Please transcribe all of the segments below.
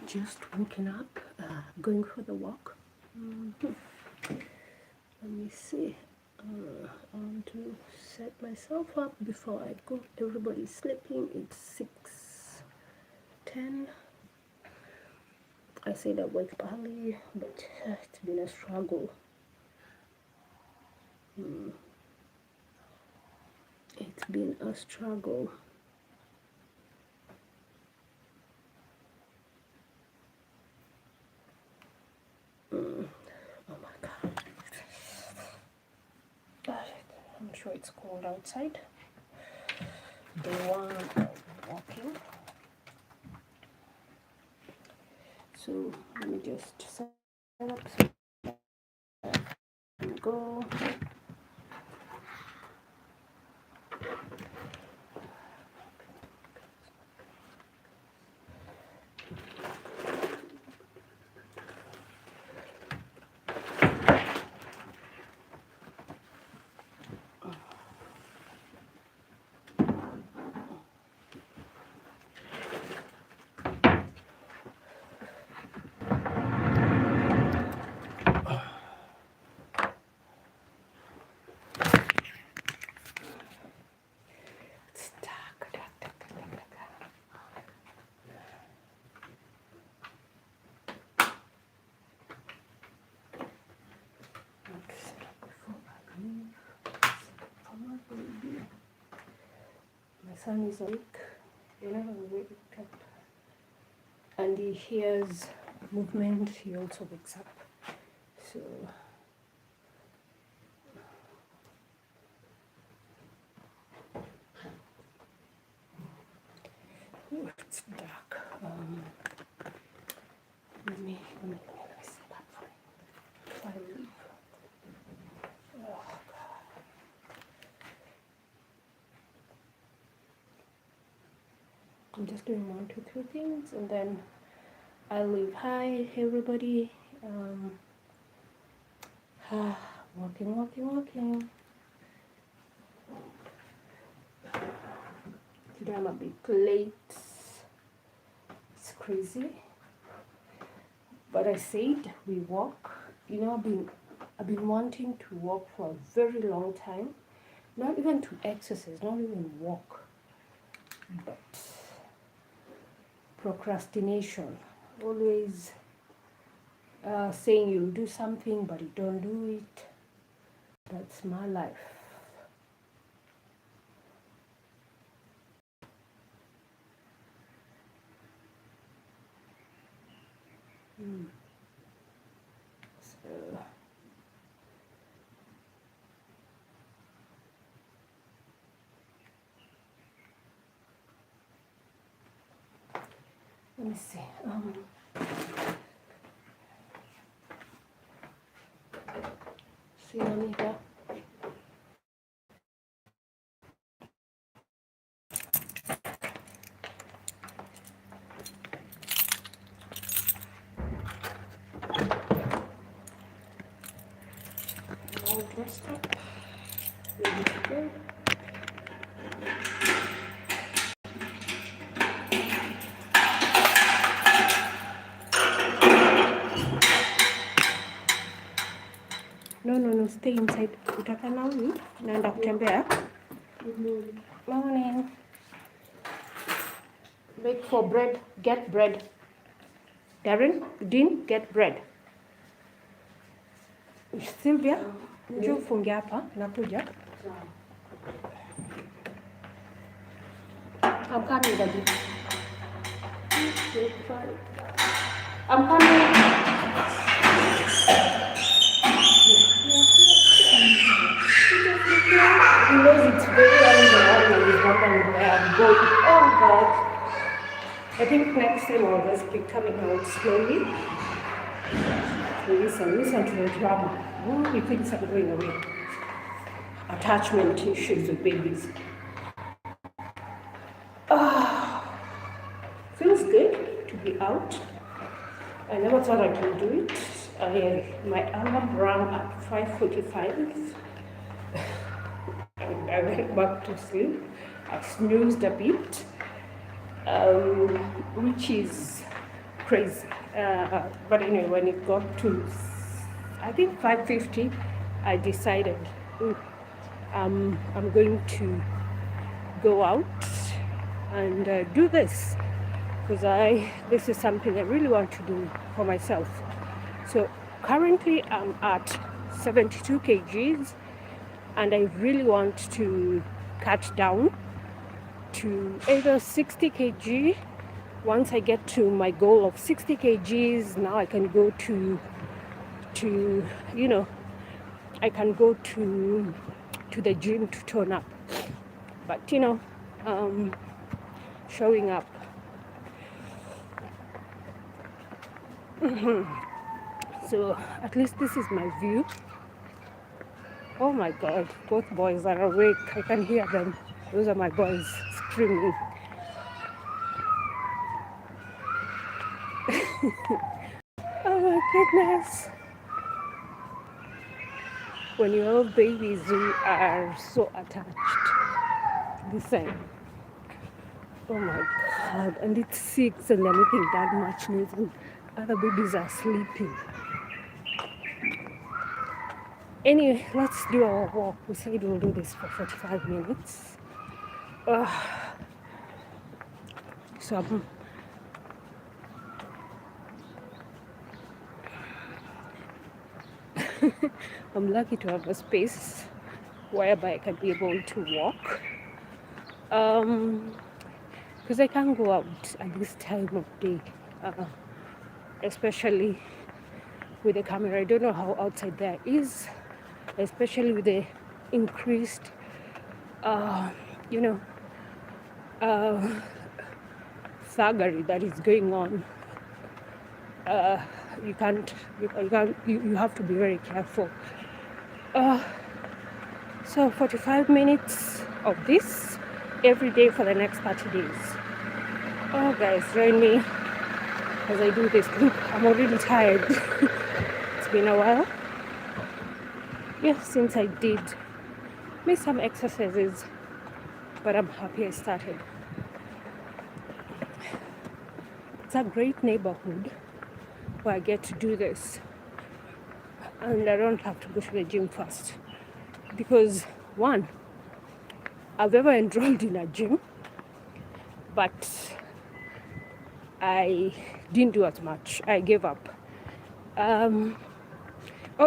just waking up, going for the walk. Let me see. I want to set myself up before I go. Everybody's sleeping. It's 6:10. I said I wake up early, but it's been a struggle. It's been a struggle. Oh my God. I'm sure it's cold outside. The one walking. So let me just set up so go. It's dark. My son is awake. Whenever we wake up and he hears movement, he also wakes up. So it's dark. Let me set up for him. Before I leave. Oh, God. I'm just doing 1, 2, 3 things, and then I'll leave. Hi, everybody. Walking. Today I'm a bit late. It's crazy. But I said we walk. You know, I've been wanting to walk for a very long time. Not even to exercise, not even walk. But procrastination. Always saying you'll do something, but you don't do it. That's my life. So let me see. See, Anita. All dressed up. Ready to go. No, stay inside. Utaka na huyu naenda kutembea. Morning. Wait for bread. Get bread. Darren, Dean, get bread. Sylvia, njoo ufunge hapa, nakuja. I'm coming, Daddy. I'm coming. He knows it's very early in the morning and he's wondering where I'm going. Oh God. I think next time I'll just be coming out slowly. Listen to the drama. Oh, he thinks I'm going away. Attachment issues with babies. Feels good to be out. I never thought I could do it. My alarm rang at 5:45. And I went back to sleep. I snoozed a bit, which is crazy. But anyway, when it got to, I think 5:50, I decided, "Ooh, I'm going to go out and do this because this is something I really want to do for myself." So currently I'm at 72 kgs and I really want to cut down to either 60 kg. Once I get to my goal of 60 kgs, now I can go to you know, I can go to the gym to tone up. But showing up. So at least this is my view. Oh my God, both boys are awake. I can hear them. Those are my boys screaming. Oh my goodness. When you have babies, you are so attached. Listen. Oh my God. And it's 6 and they're making that much noise and other babies are sleeping. Anyway, let's do our walk. We said we'll do this for 45 minutes. So I'm lucky to have a space whereby I can be able to walk. Because I can't go out at this time of day, especially with the camera. I don't know how outside there is, especially with the increased, thuggery that is going on. You have to be very careful. So 45 minutes of this every day for the next 30 days. Oh guys, join me as I do this. Look, I'm already tired. It's been a while. Yeah, since I did miss some exercises, but I'm happy I started. It's a great neighborhood where I get to do this. And I don't have to go to the gym first. Because one, I've ever enrolled in a gym, but I didn't do as much. I gave up.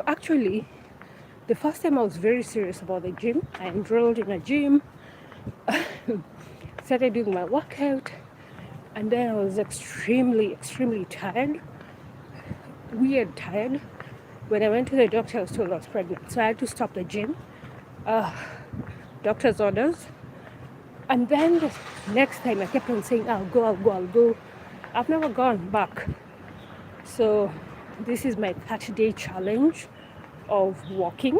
Actually, the first time I was very serious about the gym, I enrolled in a gym, started doing my workout, and then I was extremely tired, weird tired. When I went to the doctor, I was told I was pregnant, so I had to stop the gym, doctor's orders. And then the next time I kept on saying, I'll go. I've never gone back. So this is my 30-day challenge of walking,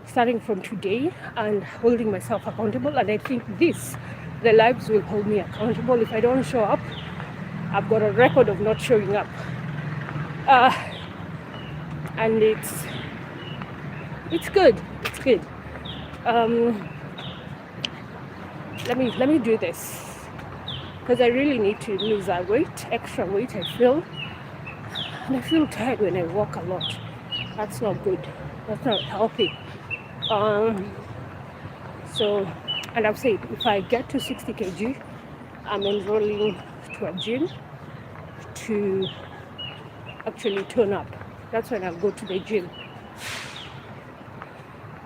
starting from today and holding myself accountable. And I think the lives will hold me accountable. If I don't show up, I've got a record of not showing up. And it's good. It's good. Let me do this because I really need to lose that extra weight I feel. And I feel tired when I walk a lot. That's not good. That's not healthy. So, and I've said if I get to 60 kg, I'm enrolling to a gym to actually tone up. That's when I'll go to the gym.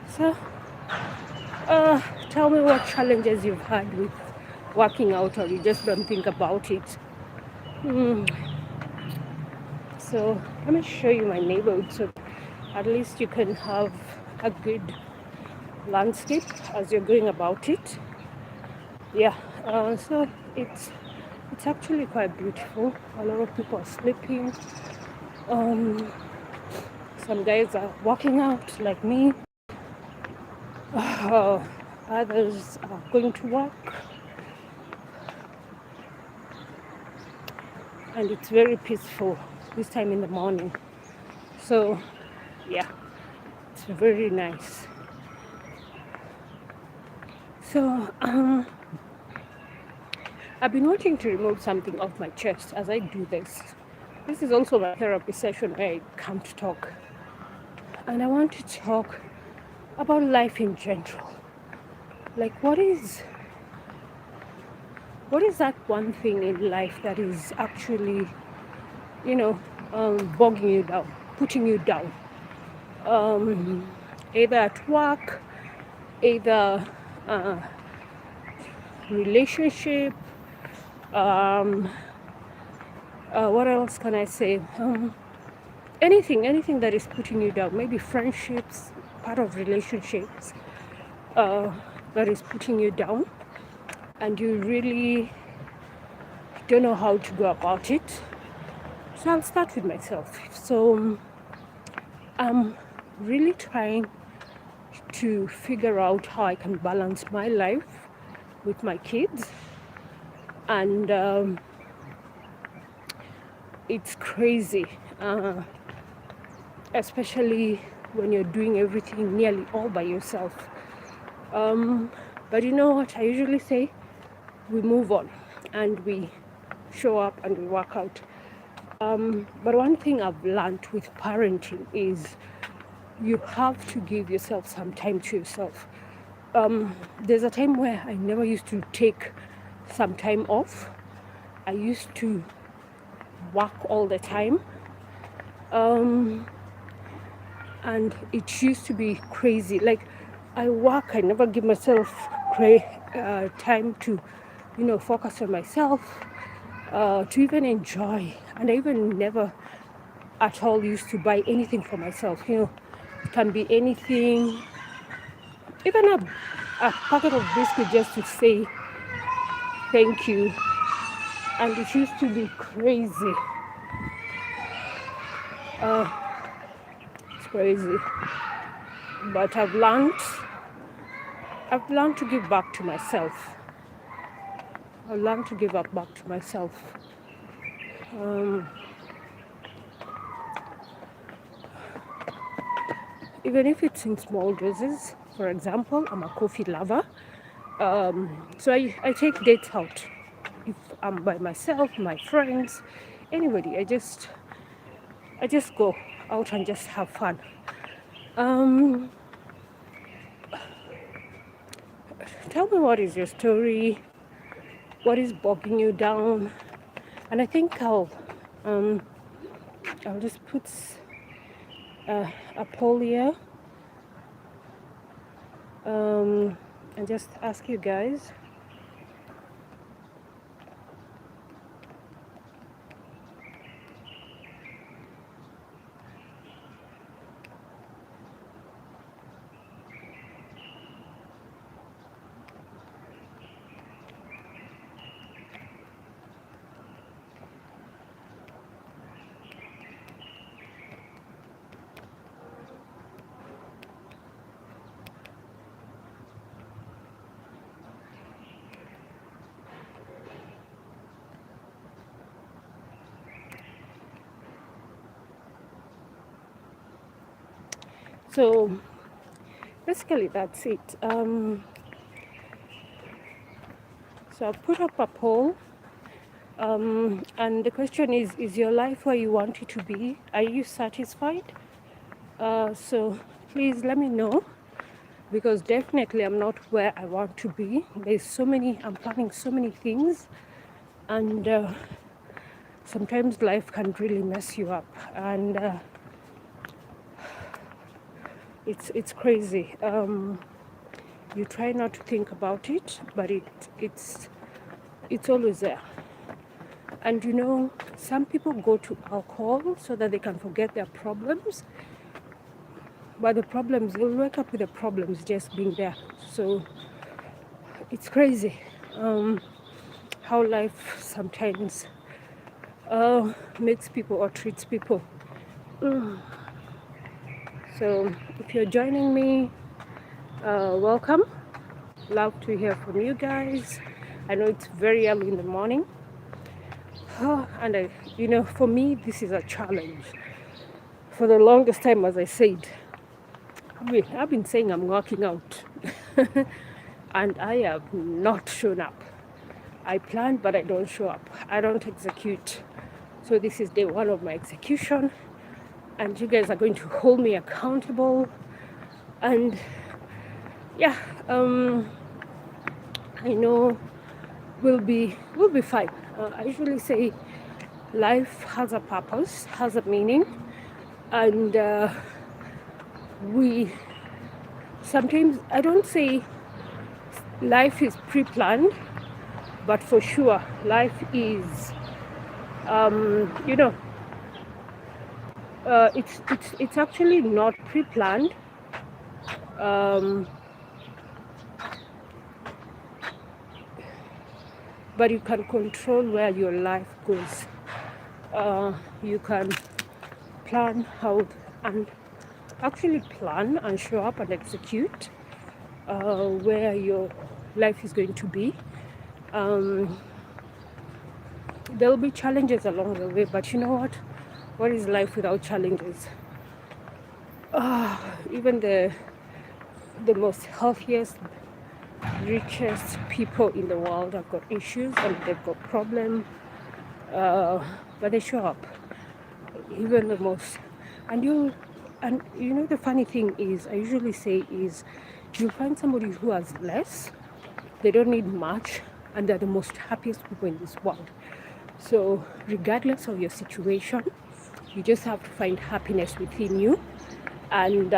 So, tell me what challenges you've had with working out, or you just don't think about it. So let me show you my neighborhood so at least you can have a good landscape as you're going about it. Yeah, so it's actually quite beautiful. A lot of people are sleeping. Some guys are walking out like me. Others are going to work. And it's very peaceful this time in the morning. So yeah, it's very nice. So I've been wanting to remove something off my chest as I do this. This is also my therapy session where I come to talk. And I want to talk about life in general. Like, what is that one thing in life that is actually, you know, bogging you down, putting you down? Either at work, either uh, relationship, um, what else can I say? Anything that is putting you down. Maybe friendships, part of relationships, uh, that is putting you down, and you really don't know how to go about it. So I'll start with myself. So I'm really trying to figure out how I can balance my life with my kids, and it's crazy, especially when you're doing everything nearly all by yourself. But you know what I usually say? We move on and we show up and we work out. But one thing I've learned with parenting is you have to give yourself some time to yourself. There's a time where I never used to take some time off. I used to work all the time. And it used to be crazy. Like, I work, I never give myself time to, focus on myself, to even enjoy. And I even never at all used to buy anything for myself. It can be anything, even a packet of biscuit just to say thank you. And it used to be crazy. It's crazy. But I've learned to give back to myself. I've learned to give up back to myself. Even if it's in small doses. For example, I'm a coffee lover. So I take dates out. If I'm by myself, my friends, anybody, I just go out and just have fun. Tell me, what is your story? What is bogging you down? And I think I'll just put a poll here, and just ask you guys. So basically that's it. So I've put up a poll, and the question is your life where you want it to be? Are you satisfied? So please let me know, because definitely I'm not where I want to be. I'm planning so many things, and sometimes life can really mess you up, and it's crazy. You try not to think about it, but it's always there. And some people go to alcohol so that they can forget their problems, but the problems, they'll wake up with the problems just being there. So it's crazy how life sometimes makes people or treats people. So if you're joining me, welcome. Love to hear from you guys. I know it's very early in the morning, and for me this is a challenge. For the longest time, as I said, I've been saying I'm working out, and I have not shown up. I plan, but I don't show up. I don't execute. So this is day one of my execution, and you guys are going to hold me accountable. And yeah, I know we'll be fine. I usually say life has a purpose, has a meaning, and we sometimes, I don't say life is pre-planned, but for sure life is you know it's actually not pre-planned, um, but you can control where your life goes. You can plan how and actually plan and show up and execute where your life is going to be. um, there'll be challenges along the way, but you know what is life without challenges? Even the most healthiest, richest people in the world have got issues and they've got problems, but they show up. Even the most, and you know the funny thing is, I usually say is, you'll find somebody who has less, they don't need much, and they're the most happiest people in this world. So regardless of your situation, you just have to find happiness within you and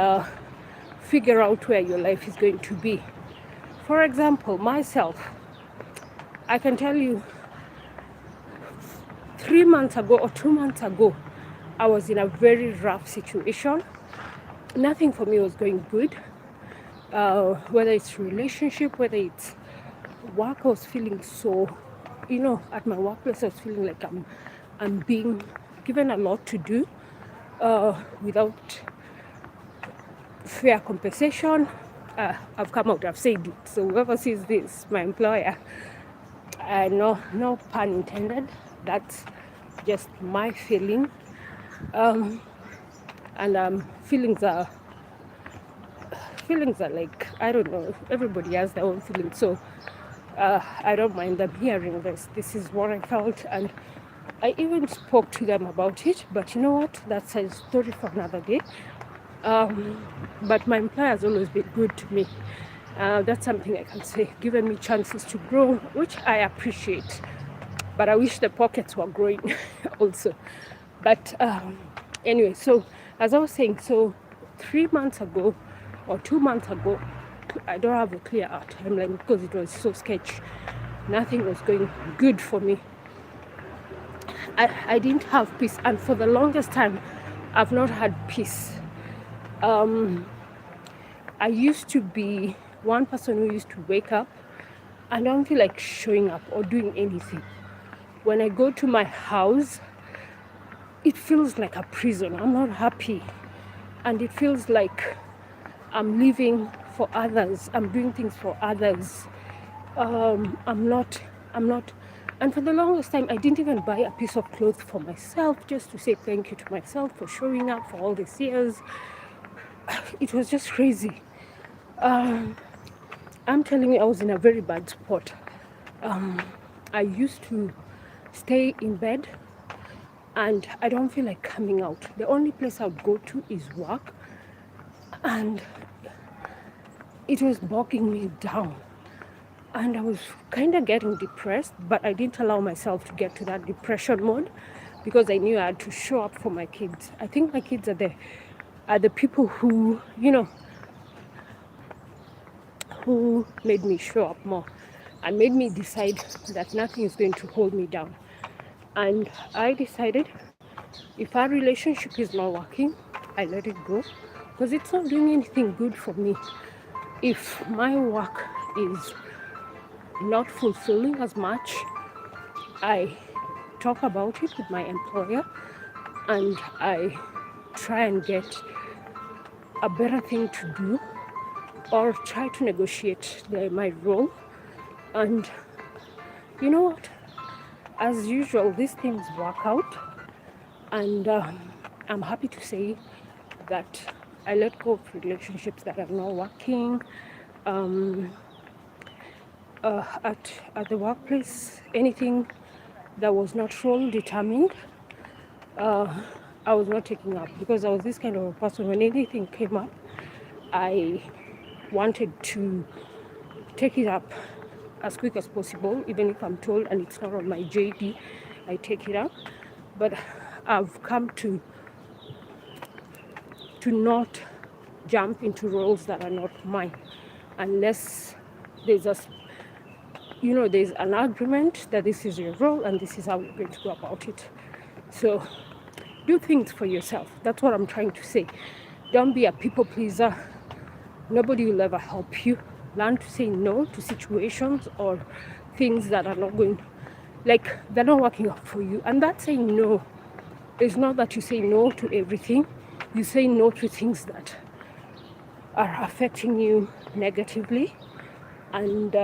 figure out where your life is going to be. For example, myself, I can tell you 3 months ago or 2 months ago, I was in a very rough situation. Nothing for me was going good. Whether it's relationship, whether it's work, I was feeling so, at my workplace, I was feeling like I'm being given a lot to do without fair compensation. I've come out, I've said it. So whoever sees this, my employer, no pun intended, that's just my feeling. And feelings are like, I don't know, everybody has their own feelings. So I don't mind them hearing this. This is what I felt, and I even spoke to them about it. But you know what? That's a story for another day. But my employer has always been good to me. That's something I can say, given me chances to grow, which I appreciate. But I wish the pockets were growing also. But anyway, so as I was saying, so 3 months ago or 2 months ago, I don't have a clear timeline because it was so sketchy. Nothing was going good for me. I didn't have peace, and for the longest time, I've not had peace. I used to be one person who used to wake up and I don't feel like showing up or doing anything. When I go to my house, it feels like a prison. I'm not happy. And it feels like I'm living for others. I'm doing things for others. I'm not. And for the longest time, I didn't even buy a piece of clothes for myself just to say thank you to myself for showing up for all these years. It was just crazy. I'm telling you, I was in a very bad spot. I used to stay in bed and I don't feel like coming out. The only place I would go to is work, and it was bogging me down. And I was kind of getting depressed, but I didn't allow myself to get to that depression mode because I knew I had to show up for my kids. I think my kids are the people who, who made me show up more and made me decide that nothing is going to hold me down. And I decided if our relationship is not working, I let it go because it's not doing anything good for me. If my work is not fulfilling as much, I talk about it with my employer and I try and get a better thing to do or try to negotiate my role. And you know what? As usual, these things work out, and I'm happy to say that I let go of relationships that are not working. at the workplace, anything that was not role determined, uh, I was not taking up, because I was this kind of a person. When anything came up, I wanted to take it up as quick as possible, even if I'm told and it's not on my JD, I take it up. But I've come to not jump into roles that are not mine, unless there's a there's an agreement that this is your role and this is how you're going to go about it. So do things for yourself. That's what I'm trying to say. Don't be a people pleaser. Nobody will ever help you. Learn to say no to situations or things that are not going, like they're not working out for you. And that saying no is not that you say no to everything. You say no to things that are affecting you negatively, and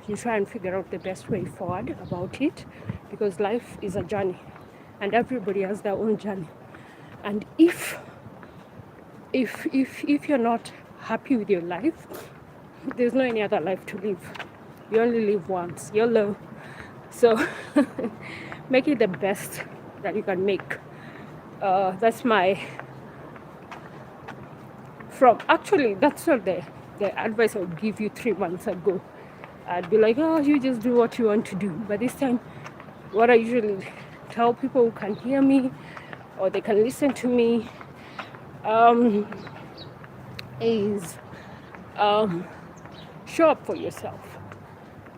you try and figure out the best way forward about it, because life is a journey and everybody has their own journey. And if you're not happy with your life, there's no any other life to live. You only live once. YOLO. So make it the best that you can make. That's my that's not the advice I would give you 3 months ago. I'd be like, oh, you just do what you want to do. But this time, what I usually tell people who can hear me or they can listen to me is show up for yourself.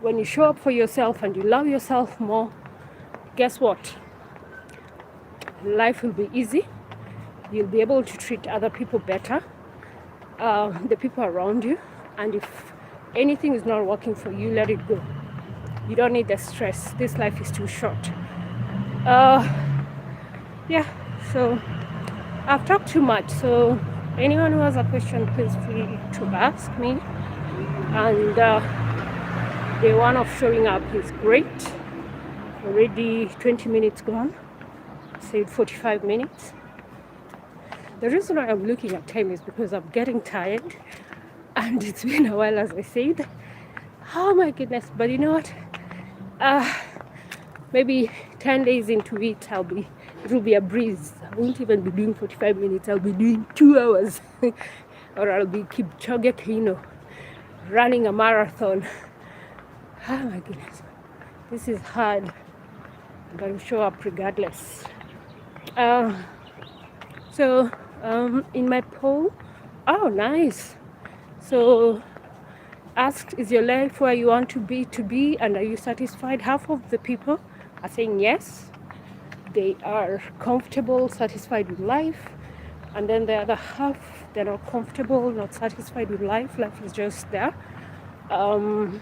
When you show up for yourself and you love yourself more, guess what? Life will be easy. You'll be able to treat other people better, the people around you. And if anything is not working for you, let it go. You don't need the stress. This life is too short. Yeah, so I've talked too much. So anyone who has a question, please feel free to ask me. And the one of showing up is great. Already 20 minutes gone. Said 45 minutes. The reason why I'm looking at time is because I'm getting tired, and it's been a while, as I said. Oh my goodness! But you know what? Maybe 10 days into it, it'll be a breeze. I won't even be doing 45 minutes. I'll be doing 2 hours, or I'll be Kipchoge, running a marathon. Oh my goodness, this is hard, but I'll show up regardless. So in my poll, oh nice. So asked, is your life where you want to be, and are you satisfied? Half of the people are saying yes, they are comfortable, satisfied with life. And then the other half, they're not comfortable, not satisfied with life. Life is just there. And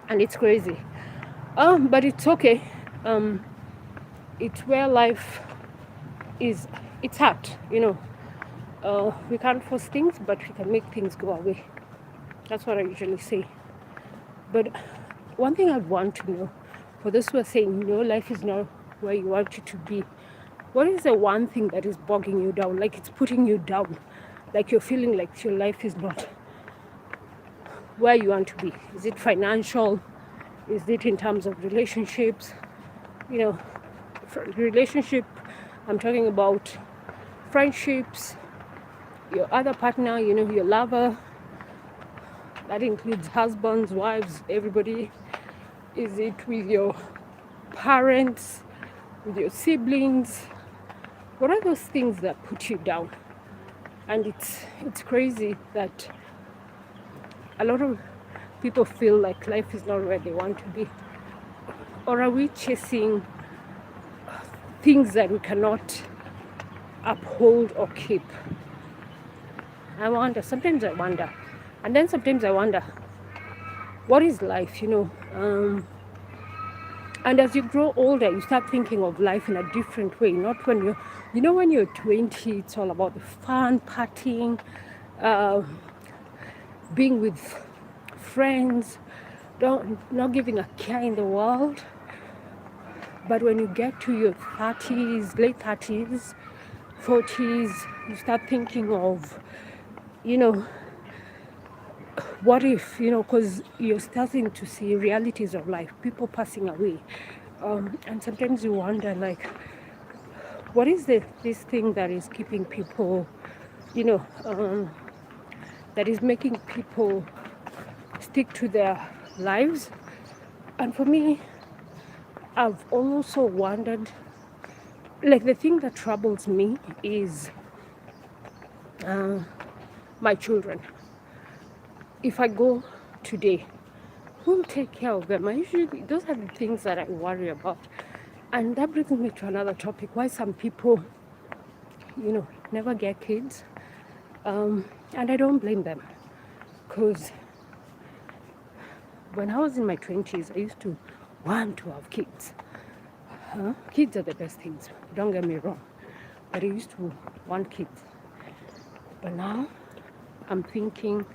it's crazy. But it's okay. It's where life is. It's hard, we can't force things, but we can make things go away. That's what I usually say. But one thing I want to know, for those who are saying, life is not where you want it to be, what is the one thing that is bogging you down? Like it's putting you down. Like you're feeling like your life is not where you want to be. Is it financial? Is it in terms of relationships? Relationship, I'm talking about friendships, your other partner, your lover. That includes husbands, wives, everybody. Is it with your parents, with your siblings? What are those things that put you down? And it's crazy that a lot of people feel like life is not where they want to be. Or are we chasing things that we cannot uphold or keep? Sometimes I wonder. And then sometimes I wonder, what is life, And as you grow older, you start thinking of life in a different way. Not when when you're 20, it's all about the fun, partying, being with friends, not giving a care in the world. But when you get to your 30s, late 30s, 40s, you start thinking of, what if, because you're starting to see realities of life, people passing away. And sometimes you wonder, like, what is this thing that is keeping people, you know, that is making people stick to their lives? And for me, I've also wondered, like, the thing that troubles me is my children. If I go today, who will take care of them? I usually, those are the things that I worry about. And that brings me to another topic, why some people, never get kids. And I don't blame them. Because when I was in my 20s, I used to want to have kids. Kids are the best things, don't get me wrong. But I used to want kids. But now I'm thinking,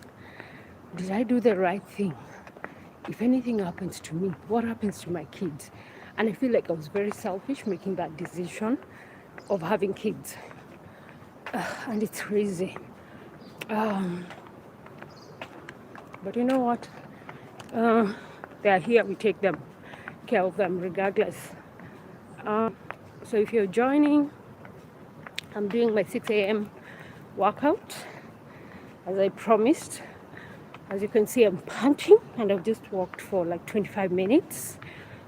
did I do the right thing? If anything happens to me, what happens to my kids? And I feel like I was very selfish making that decision of having kids. And it's crazy. But you know what? They are here, we take them care of them regardless. So if you're joining, I'm doing my 6 a.m. workout as I promised. As you can see, I'm panting and I've just walked for like 25 minutes.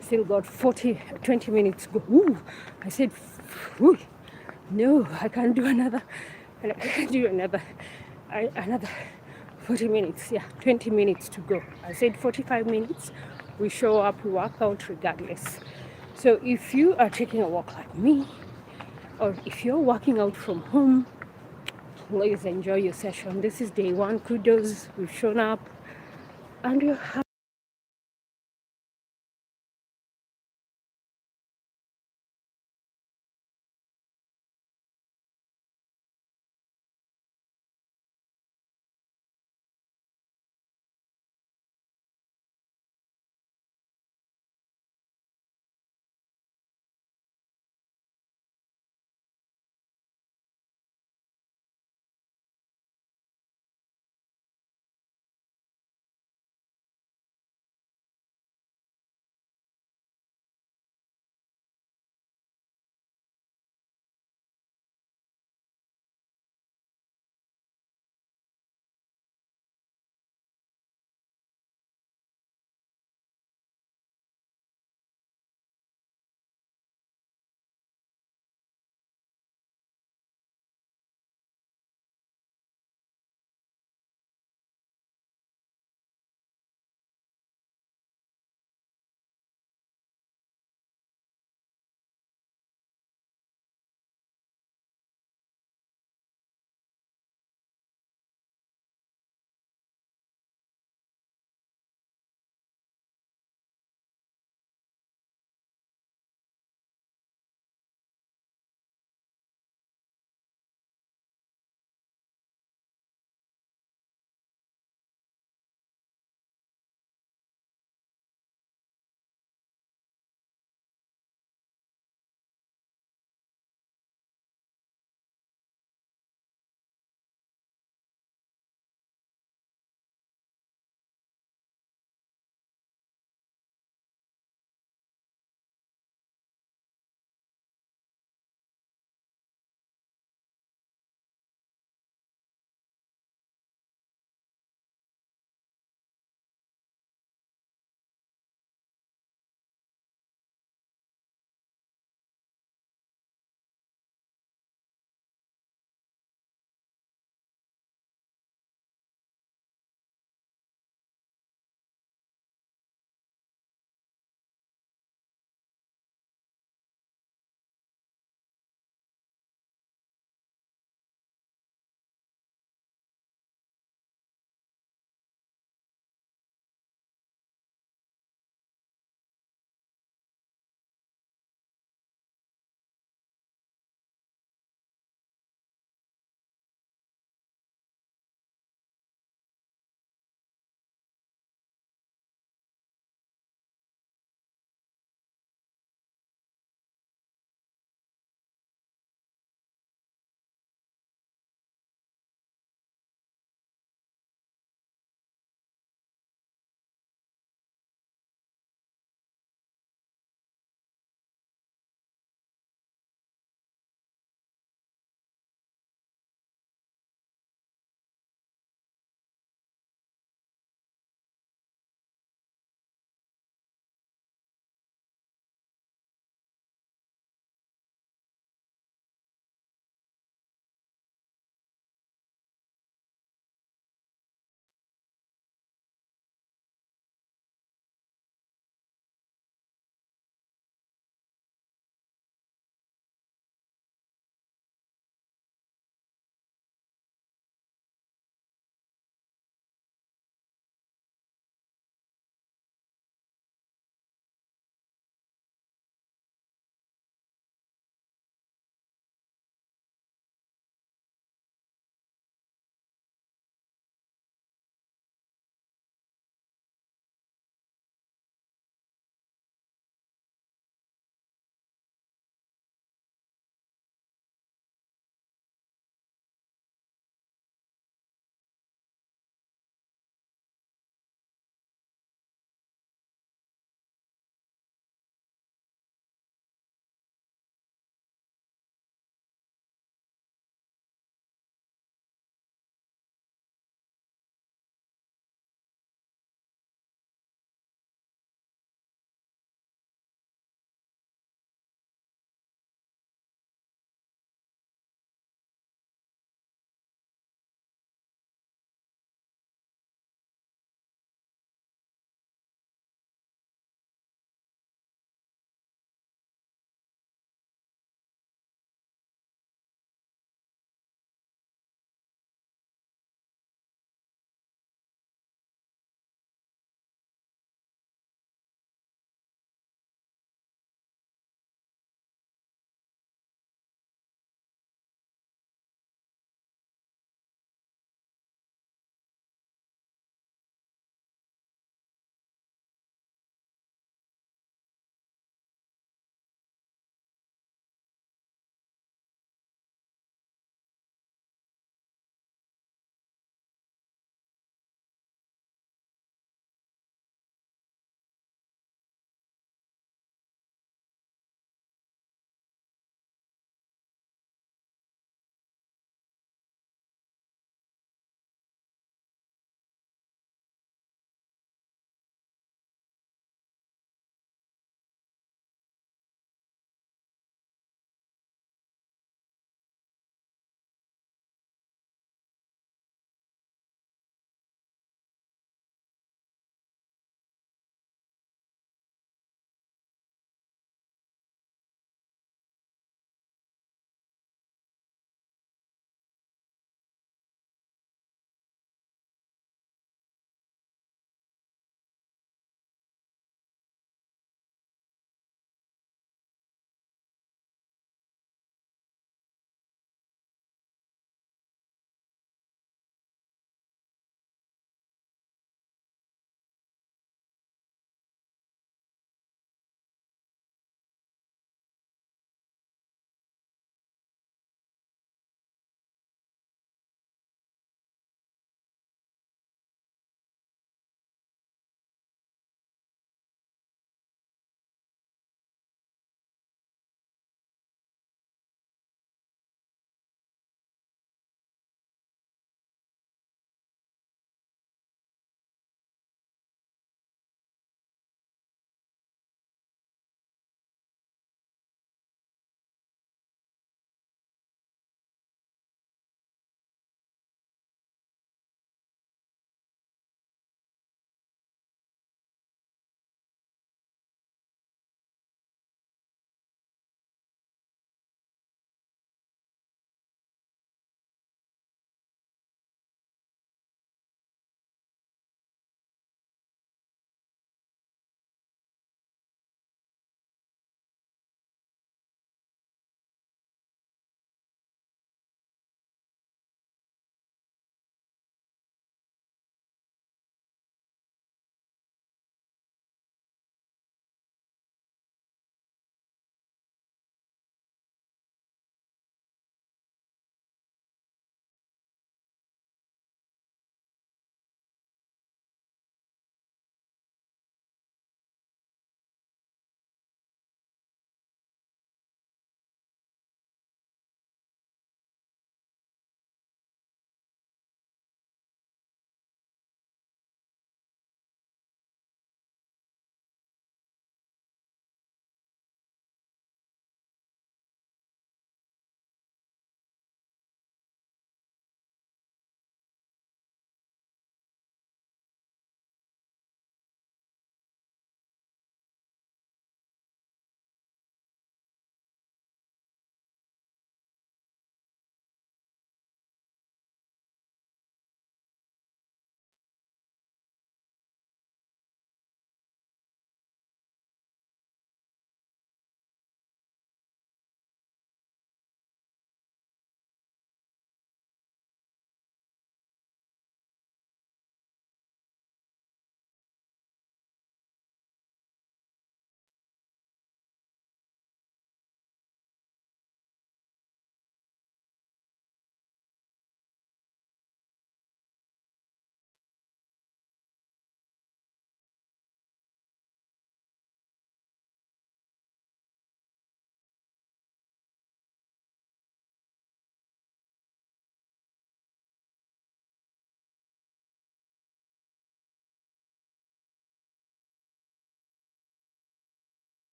Still got 20 minutes to go. Ooh, I said, ooh, no, I can't do another. I can't do another 40 minutes. Yeah, 20 minutes to go. I said 45 minutes. We show up, we work out regardless. So if you are taking a walk like me, or if you're working out from home, please enjoy your session. This is day one. Kudos, we've shown up and you're happy.